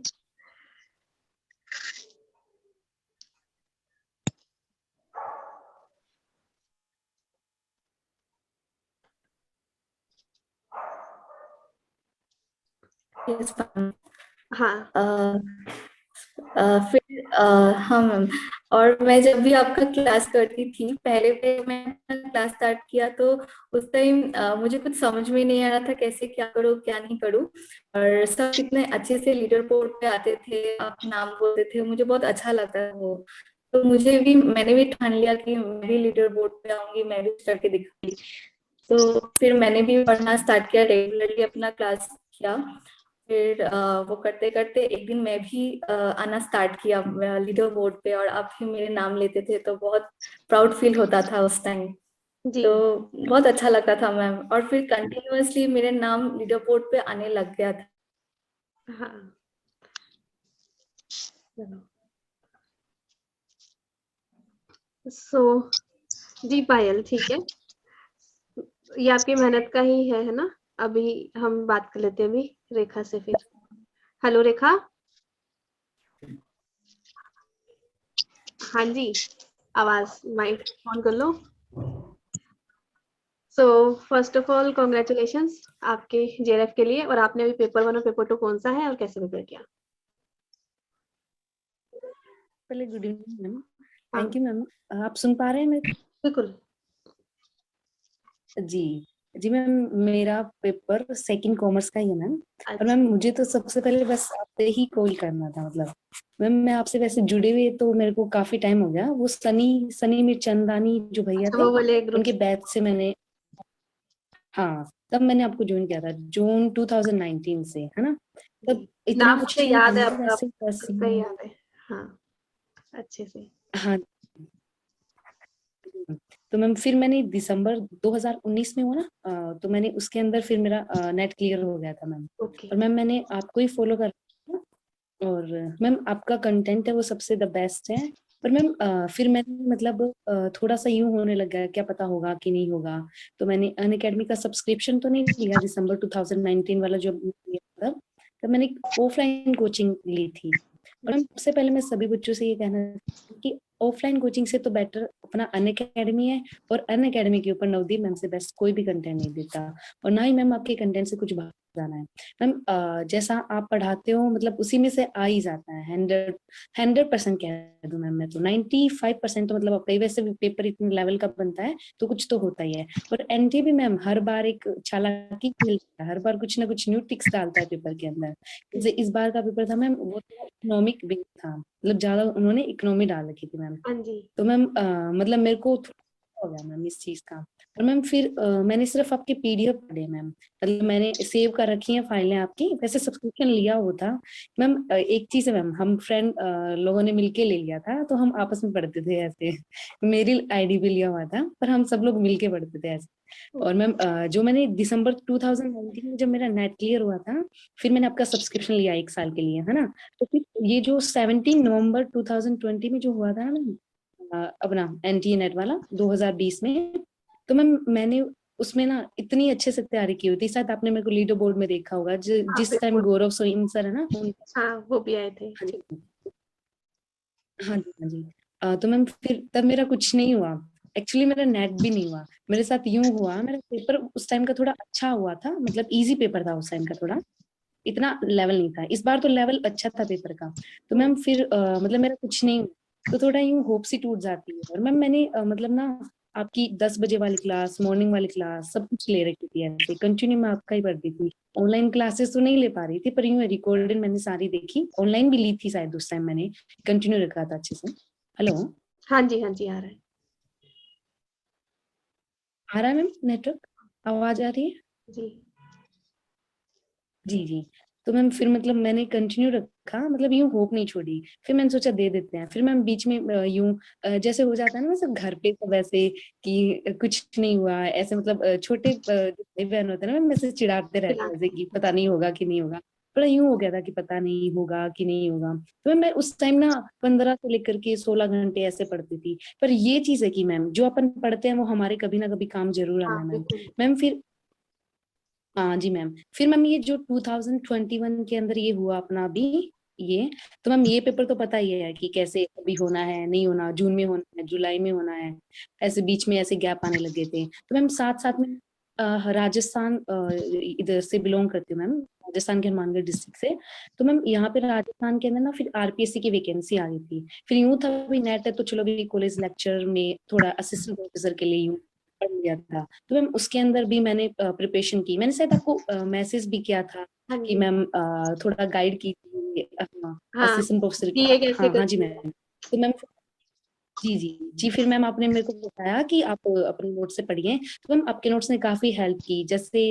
Speaker 7: Yes ma'am.
Speaker 1: हाँ
Speaker 7: फिर हाँ मैम, और मैं जब भी आपका क्लास करती थी, पहले पे मैं क्लास स्टार्ट किया तो उस टाइम मुझे कुछ समझ में नहीं आ रहा था कैसे क्या करूँ क्या नहीं करूँ। और सब कितने अच्छे से लीडर बोर्ड पे आते थे, अपने नाम बोलते थे, मुझे बहुत अच्छा लगता था वो। तो मैंने भी ठान लिया कि मैं भी लीडर बोर्ड पे आऊंगी, मैं भी करके दिखाऊंगी। तो फिर मैंने भी पढ़ना स्टार्ट किया, रेगुलरली अपना क्लास किया। फिर वो करते करते एक दिन मैं भी आना स्टार्ट किया लीडर बोर्ड पे, और आप भी मेरे नाम लेते थे तो बहुत प्राउड फील होता था उस टाइम।
Speaker 1: जी।
Speaker 7: तो बहुत अच्छा लगता था मैम, और फिर कंटिन्यूअसली मेरे नाम लीडर बोर्ड पे आने लग गया था।
Speaker 1: हाँ चलो। सो जी पायल, ठीक है, ये आपकी मेहनत का ही है ना। अभी हम बात कर लेते हैं अभी रेखा से फिर। हेलो रेखा। हाँ जी, आवाज माइक ऑन कर लो। So first of all congratulations आपके जेआरएफ के लिए। और आपने अभी पेपर 1 और पेपर 2 कौन सा है और कैसे प्रिपेयर किया?
Speaker 8: पहले गुड इवनिंग मैम।
Speaker 1: हाँ
Speaker 8: थैंक यू मैम। आप सुन पा रहे हैं मेरे?
Speaker 1: बिल्कुल।
Speaker 8: जी जी मैम, मेरा पेपर सेकंड कॉमर्स का ही है मैम। और
Speaker 1: अच्छा
Speaker 8: मैम मुझे तो सबसे पहले बस आपसे ही कॉल करना था, मतलब मैम मैं आपसे वैसे जुड़े हुए तो मेरे को काफी टाइम हो गया। वो सनी मिर्चंदानी जो भैया
Speaker 1: अच्छा,
Speaker 8: थे,
Speaker 1: वो वाले ग्रुप
Speaker 8: उनके बैच से मैंने, हाँ तब मैंने आपको ज्वाइन किया था जून 2019 से, है ना? तब
Speaker 1: जी,
Speaker 8: इतना
Speaker 1: नाम
Speaker 8: कुछ
Speaker 1: मुझे
Speaker 8: नहीं था
Speaker 1: याद है
Speaker 8: मतलब
Speaker 1: आपका,
Speaker 8: ऐसे बस।
Speaker 1: पक्का ही याद है। हाँ अच्छे से।
Speaker 8: हाँ, तो मैम फिर मैंने दिसंबर 2019 में हुआ ना, तो मैंने उसके अंदर फिर मेरा नेट क्लियर हो गया था मैम।
Speaker 1: ओके।
Speaker 8: और मैम मैंने आपको ही फॉलो कर, और मैम आपका कंटेंट है वो सबसे द बेस्ट है। पर मैम फिर मैंने मतलब थोड़ा सा यूं होने लगा क्या पता होगा कि नहीं होगा। तो मैंने अनअकैडमी का सब्सक्रिप्शन तो नहीं लिया दिसंबर 2019 वाला जो लिया था, तब मैंने ऑफलाइन कोचिंग ली थी। और मैम सबसे पहले मैं सभी बच्चों से ये कहना कि ऑफलाइन कोचिंग से तो बेटर अपना अनअकैडमी है। और अनअकैडमी के ऊपर नवदीप मैम से बेस्ट कोई भी कंटेंट नहीं देता, और ना ही मैम आपके कंटेंट से कुछ बाहर जाना है। मैम जैसा आप पढ़ाते हो मतलब उसी में से आ ही जाता है। 100% कह दूं मैम, मैं तो 95% तो मतलब अब कई वैसे भी पेपर इतने लेवल का बनता है तो कुछ तो होता ही है। और एनटी भी मैम हर बार एक चालाकी खेलता है, हर बार कुछ ना कुछ न्यू ट्रिक्स डालता है पेपर के अंदर। जैसे इस बार का पेपर था मैम, वो इकोनॉमिक बेस था, मतलब ज्यादा उन्होंने इकोनॉमी डाल रखी थी मैम।
Speaker 1: हाँ जी।
Speaker 8: तो मैम मतलब मेरे को थोड़ा हो गया मैम इस चीज का। और मैम फिर मैंने सिर्फ आपके पीडीएफ पढ़े मैम, मतलब मैंने सेव कर रखी है फाइलें आपकी, वैसे सब्सक्रिप्शन लिया होता। मैम एक चीज है मैम, हम फ्रेंड लोगों ने मिलके ले लिया था तो हम आपस में पढ़ते थे ऐसे। मेरी आईडी भी लिया हुआ था पर हम सब लोग मिलके पढ़ते थे ऐसे। और मैम जो मैंने दिसंबर 2019 में जब मेरा नेट क्लियर हुआ था, फिर मैंने आपका सब्सक्रिप्शन लिया 1 साल के लिए, है ना? तो फिर ये जो 17 नवंबर 2020 में जो हुआ था ना अपना एनटीए नेट वाला 2020 में, तो मैंने उसमें ना इतनी अच्छे से तैयारी की हुई थी। शायद आपने मेरे को लीडर बोर्ड में देखा होगा,
Speaker 1: हाँ
Speaker 8: जिस टाइम
Speaker 1: बिल्कुल।
Speaker 8: गौरव सोइन सर है ना
Speaker 1: हाँ वो भी आए थे।
Speaker 8: हाँ जी हाँ जी हाँ जी। तो मैम फिर तब मेरा कुछ नहीं हुआ, एक्चुअली मेरा नेट भी नहीं हुआ। मेरे साथ यूं हुआ, मेरा पेपर उस टाइम का थोड़ा अच्छा हुआ था, मतलब इजी पेपर था उस टाइम का, थोड़ा इतना लेवल नहीं था। इस बार तो लेवल अच्छा था पेपर का। तो मैम फिर मतलब मेरा कुछ नहीं हुआ, तो थोड़ा यूं होप सी टूट जाती है। और मैम मैंने मतलब ना आपकी 10 बजे वाली क्लास, मॉर्निंग वाली क्लास सब कुछ ले रखी थी, ऐसे कंटिन्यू मैं आपका ही पढ़ती थी। ऑनलाइन क्लासेस तो नहीं ले पा रही थी पर यूं रिकॉर्डेड मैंने सारी देखी, ऑनलाइन भी ली थी शायद उस टाइम मैंने, कंटिन्यू रखा था अच्छे से। हेलो,
Speaker 1: हाँ जी हाँ जी, आ रहा है।
Speaker 8: आ रहा है मैम नेटवर्क, आवाज आ रही है?
Speaker 1: जी
Speaker 8: जी जी। तो मैम फिर मतलब मैंने कंटिन्यू रखा, मतलब यूं होप नहीं छोड़ी। फिर मैंने सोचा दे देते हैं। फिर मैम बीच में यूं जैसे हो जाता है ना वैसे घर पे सब वैसे कि कुछ नहीं हुआ ऐसे, मतलब छोटे जो भाई बहन होते हैं ना मैम, वैसे चिढ़ाते रहते हैं
Speaker 1: फिलहाल।
Speaker 8: ऐसे कि पता नहीं होगा कि नहीं होगा। थोड़ा यूं हो गया था कि पता नहीं होगा कि नहीं होगा। तो मैं उस टाइम ना 15 से लेकर के 16 घंटे ऐसे पढ़ती थी। पर ये चीज है कि मैम जो अपन पढ़ते हैं वो हमारे कभी ना कभी काम जरूर आना
Speaker 1: हाँ
Speaker 8: है मैम।
Speaker 1: बिल्कुल।
Speaker 8: मैम फिर हाँ जी मैम, फिर मैम ये जो 2021 के अंदर ये हुआ अपना अभी ये, तो मैम ये पेपर तो पता ही है कि कैसे अभी होना है नहीं होना, जून में होना है, जुलाई में होना है, ऐसे बीच में ऐसे गैप आने लगे थे। तो मैम साथ साथ में राजस्थान इधर से बिलोंग करती हूँ मैम, राजस्थान के हनुमानगढ़ डिस्ट्रिक्ट से। तो मैम यहाँ पे राजस्थान के अंदर ना फिर आरपीएससी की वैकेंसी आ गई थी। फिर यूं था भी नेट है तो चलो भी कॉलेज लेक्चर में थोड़ा असिस्टेंट प्रोफेसर के लिए यूं पढ़ लिया था। तो मैम उसके अंदर भी मैंने प्रिपरेशन की, मैंने शायद आपको मैसेज भी किया था
Speaker 1: हाँ
Speaker 8: कि
Speaker 1: जी।
Speaker 8: मैम थोड़ा गाइड कीजिए
Speaker 1: हाँ
Speaker 8: असिस्टेंट प्रोफेसर
Speaker 1: ये कैसे
Speaker 8: हाँ हाँ जी
Speaker 1: करती है?
Speaker 8: मैम। तो मैम जी जी जी, फिर मैम आपने मेरे को बताया कि आप अपने नोट से पढ़िए। तो मैम आपके नोट्स ने काफी हेल्प की। जैसे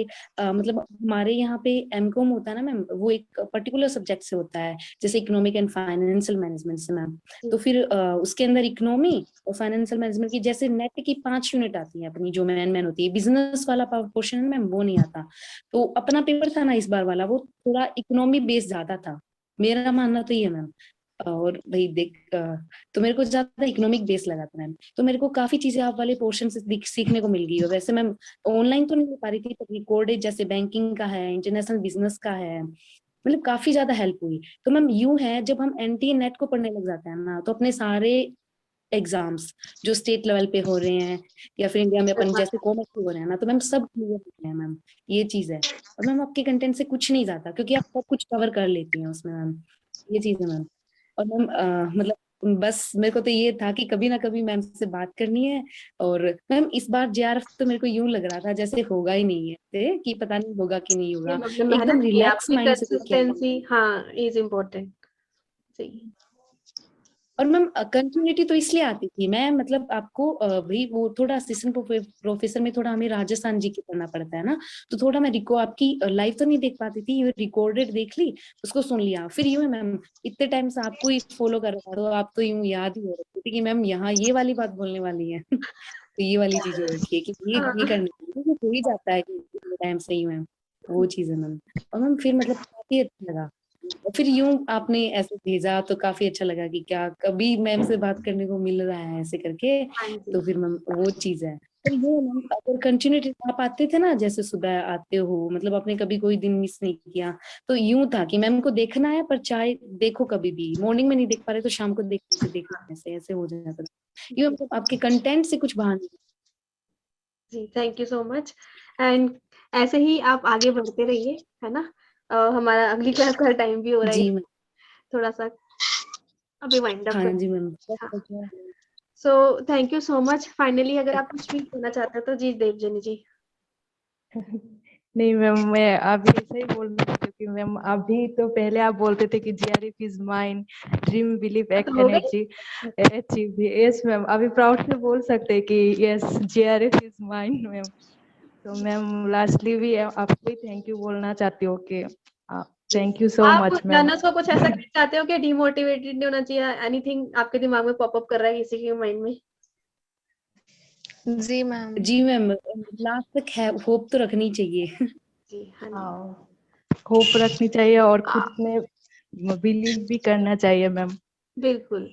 Speaker 8: मतलब हमारे यहाँ पे एमकॉम होता है ना मैम, वो एक पर्टिकुलर सब्जेक्ट से होता है, जैसे इकोनॉमिक एंड फाइनेंशियल मैनेजमेंट से मैम। तो फिर उसके अंदर इकोनॉमी और फाइनेंशियल मैनेजमेंट की जैसे नेट की 5 यूनिट आती है अपनी, जो मेन होती है। बिजनेस वाला पोर्शन है मैम वो नहीं आता। तो अपना पेपर था ना इस बार वाला, वो थोड़ा इकोनॉमी बेस्ड ज्यादा था, मेरा मानना तो ये है मैम। और भाई देख तो मेरे को ज्यादा इकोनॉमिक बेस लगा था मैम। तो मेरे को काफी चीजें आप वाले पोर्शन से सीखने को मिल गई। और वैसे मैम ऑनलाइन तो नहीं ले पा रही थी, पर रिकॉर्डेड जैसे बैंकिंग का है, इंटरनेशनल बिजनेस का है, मतलब काफी ज्यादा हेल्प हुई। तो मैम यूं है, जब हम एनटीए नेट को पढ़ने लग जाते हैं ना, तो अपने सारे एग्जाम्स जो स्टेट लेवल पे हो रहे हैं या फिर इंडिया में अपन जैसे कॉमर्स के हो रहे हैं ना, तो मैम सब क्लियर होते हैं मैम। ये चीज है। और मैम आपके कंटेंट से कुछ नहीं जाता, क्योंकि आप सब कुछ कवर कर लेती हैं उसमें मैम। ये चीज है मैम। और मैम मतलब बस मेरे को तो ये था कि कभी ना कभी मैम से बात करनी है। और मैम इस बार जेआरएफ तो मेरे को यूं लग रहा था जैसे होगा ही नहीं है, कि पता नहीं होगा कि नहीं होगा।
Speaker 1: आपने
Speaker 8: एकदम
Speaker 1: मेहनत की,
Speaker 8: रिलैक्स
Speaker 1: आपकी
Speaker 8: माइंड से देख के
Speaker 1: कंसिस्टेंसी हाँ इज इम्पोर्टेंट। सही।
Speaker 8: और मैम कंटिन्यूटी तो इसलिए आती थी, मैं मतलब आपको भाई वो थोड़ा असिस्टेंट प्रोफेसर में थोड़ा हमें राजस्थान जी के पढ़ना पड़ता है ना, तो थोड़ा मैं आपकी लाइव तो नहीं देख पाती थी, रिकॉर्डेड देख ली, उसको सुन लिया। फिर यूं है मैम, इतने टाइम से आपको ही फॉलो कर रहा था, तो आप तो यूं याद ही हो रही थी कि मैम यहाँ ये वाली बात बोलने वाली है। तो ये वाली चीज हो रखी है कि ये
Speaker 1: हाँ
Speaker 8: करने हो ही जाता है टाइम से ही मैम। वो चीज है मैम। और मैम फिर मतलब काफी अच्छा लगा। और फिर यूं आपने ऐसे भेजा तो काफी अच्छा लगा कि क्या कभी मैम से बात करने को मिल रहा है ऐसे करके।
Speaker 1: हाँ जी।
Speaker 8: तो फिर मैम वो चीज है। तो ये मैम अगर कंटिन्यूटी आप आते थे ना, जैसे सुबह आते हो, मतलब आपने कभी कोई दिन मिस नहीं किया, तो यूं था कि मैम को देखना है, पर चाहे देखो कभी भी, मॉर्निंग में नहीं देख पा रहे तो शाम को देखना ऐसे ऐसे हो जाता था। ये मतलब आपके कंटेंट से कुछ बहाने।
Speaker 1: जी thank you so much. And ऐसे ही आप आगे बढ़ते रहिए, है ना। हमारा अगली क्लास का टाइम भी हो रहा है,
Speaker 8: जी मैम।
Speaker 1: थोड़ा सा अभी वाइंड अप
Speaker 8: हाँ
Speaker 1: कर।
Speaker 8: जी मैम।
Speaker 1: हाँ so thank you so much. Finally अगर आप कुछ भी कहना चाहते हो तो जी देवजनी जी।
Speaker 3: नहीं मैम, मैं अभी ऐसे ही बोलना चाहती हूँ कि मैम अभी तो पहले आप बोलते थे कि GRF is mine dream believe act
Speaker 1: हो
Speaker 3: एंड अचीव। यस मैम, अभी प्राउड से बोल सकते हैं कि yes GRF is mine ma'am. तो मैम लास्टली भी आपको ही थैंक यू बोलना चाहती हूँ कि थैंक यू सो
Speaker 1: आप
Speaker 3: मच मैम।
Speaker 1: लर्नर्स को कुछ ऐसा कहना चाहते हो कि डिमोटिवेटेड नहीं होना चाहिए? एनीथिंग आपके दिमाग में पॉप अप कर रहा है किसी के माइंड में?
Speaker 5: जी मैम।
Speaker 8: जी मैम, लास्ट तक है होप तो रखनी चाहिए।
Speaker 1: जी हाँ जी।
Speaker 3: होप रखनी चाहिए और खुद में बिलीव भी करना चाहिए मैम।
Speaker 1: बिल्कुल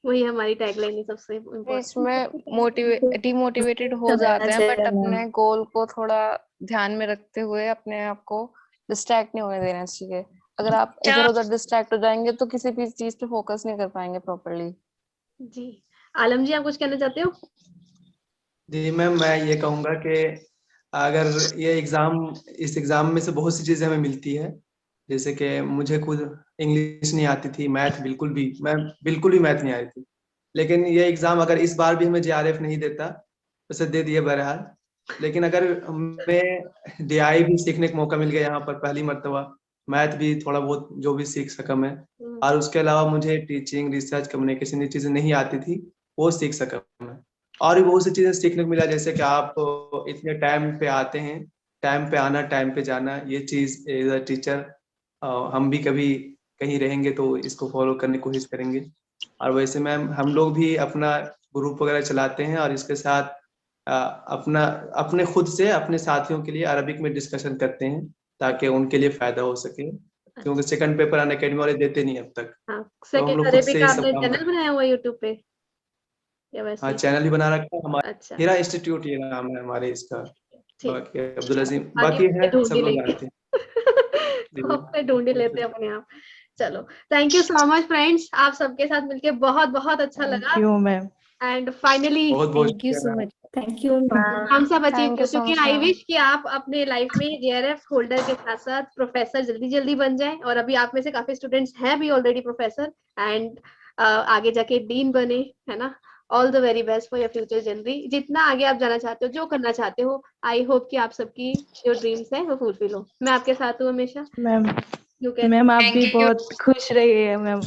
Speaker 1: वही हमारी टैगलाइन है सबसे इम्पोर्टेंट।
Speaker 5: इसमें डिमोटिवेटेड हो जाते हैं, बट अपने गोल को थोड़ा ध्यान में रखते हुए अपने आप को डिस्ट्रैक्ट नहीं होने देना चाहिए। अगर आप इधर उधर डिस्ट्रैक्ट हो जाएंगे तो किसी भी चीज पे फोकस नहीं कर पाएंगे प्रॉपरली।
Speaker 1: जी आलम जी आप कुछ कहना चाहते हो?
Speaker 6: जी मैम, मैं ये कहूँगा कि अगर ये इस एग्ज़ाम में से बहुत सी चीज़ें हमें मिलती है, जैसे कि मुझे खुद इंग्लिश नहीं आती थी, मैं बिल्कुल भी मैथ नहीं आई थी। लेकिन ये एग्ज़ाम अगर इस बार भी हमें जेआरएफ नहीं देता, वैसे दे दिए बहरहाल, लेकिन अगर हमें डीआई भी सीखने का मौका मिल गया यहाँ पर पहली मर्तबा, मैथ भी थोड़ा बहुत जो भी सीख सका मैं, और उसके अलावा मुझे टीचिंग, रिसर्च, कम्युनिकेशन ये चीज़ें नहीं आती थी, वो सीख सका मैं। और भी बहुत सी चीजें सीखने को मिला, जैसे कि आप इतने टाइम पे आते हैं, टाइम पे आना, टाइम पे जाना, ये चीज एज अ टीचर हम भी कभी कहीं रहेंगे तो इसको फॉलो करने की कोशिश करेंगे। और वैसे मैम हम लोग भी अपना ग्रुप वगैरह चलाते हैं और इसके साथ अपने खुद से अपने साथियों के लिए अरबिक में डिस्कशन करते हैं ताकि उनके लिए फायदा हो सके। क्योंकि सेकंड पेपर अनअकैडमी वाले देते नहीं अब तक।
Speaker 1: हाँ,
Speaker 6: तो हम
Speaker 1: सेकंड
Speaker 6: लोग खुद
Speaker 1: अरेबिक
Speaker 6: से ही
Speaker 1: का
Speaker 6: सब
Speaker 1: आपने
Speaker 6: काम
Speaker 1: चैनल
Speaker 6: करते
Speaker 1: बनाया हुआ यूट्यूब पे या वैसे
Speaker 6: हाँ,
Speaker 1: ही?
Speaker 6: चैनल ही बना रखा है हमारा,
Speaker 1: अच्छा,
Speaker 6: हीरा इंस्टीट्यूट ये नाम है हमारे इसका।
Speaker 1: ठीक।
Speaker 6: बाकी अब्दुल अजीम,
Speaker 1: आगे
Speaker 6: बाकी
Speaker 1: पीछे
Speaker 6: है
Speaker 1: ढूंढ
Speaker 6: सब
Speaker 1: ही
Speaker 6: लोग
Speaker 1: लेंगे।
Speaker 6: जानते हैं।
Speaker 1: तो अपने ढूंढ ही लेते हैं अपने आप। चलो, thank you so much friends, आप सबके साथ मिलके बहुत बहुत अच्छा
Speaker 3: थैंक
Speaker 1: लगा।
Speaker 3: You ma'am.
Speaker 1: एंड फाइनली
Speaker 6: बहुत बहुत
Speaker 8: thank you so much.
Speaker 7: Thank you ma'am.
Speaker 1: हम सब अचीव
Speaker 5: Thank
Speaker 1: कर
Speaker 5: you so
Speaker 1: चुके हैं।
Speaker 5: much,
Speaker 1: आई
Speaker 5: ma'am.
Speaker 1: विश कि आप अपने लाइफ में जेआरएफ होल्डर के साथ साथ प्रोफेसर जल्दी जल्दी बन जाएं, और अभी आप में से काफी स्टूडेंट्स हैं भी ऑलरेडी प्रोफेसर, एंड आगे जाके डीन बने, है ना। All the very best for your future journey. जितना आगे आप जाना चाहते हो, जो करना चाहते हो, आई होप कि आप सबकी जो ड्रीम्स है वो फुलफिल हो। मैं आपके साथ हूँ हमेशा।
Speaker 3: मैम
Speaker 1: यू कैन
Speaker 3: मैम आप
Speaker 2: Thank
Speaker 3: भी
Speaker 2: you.
Speaker 3: बहुत खुश रहिए मैम।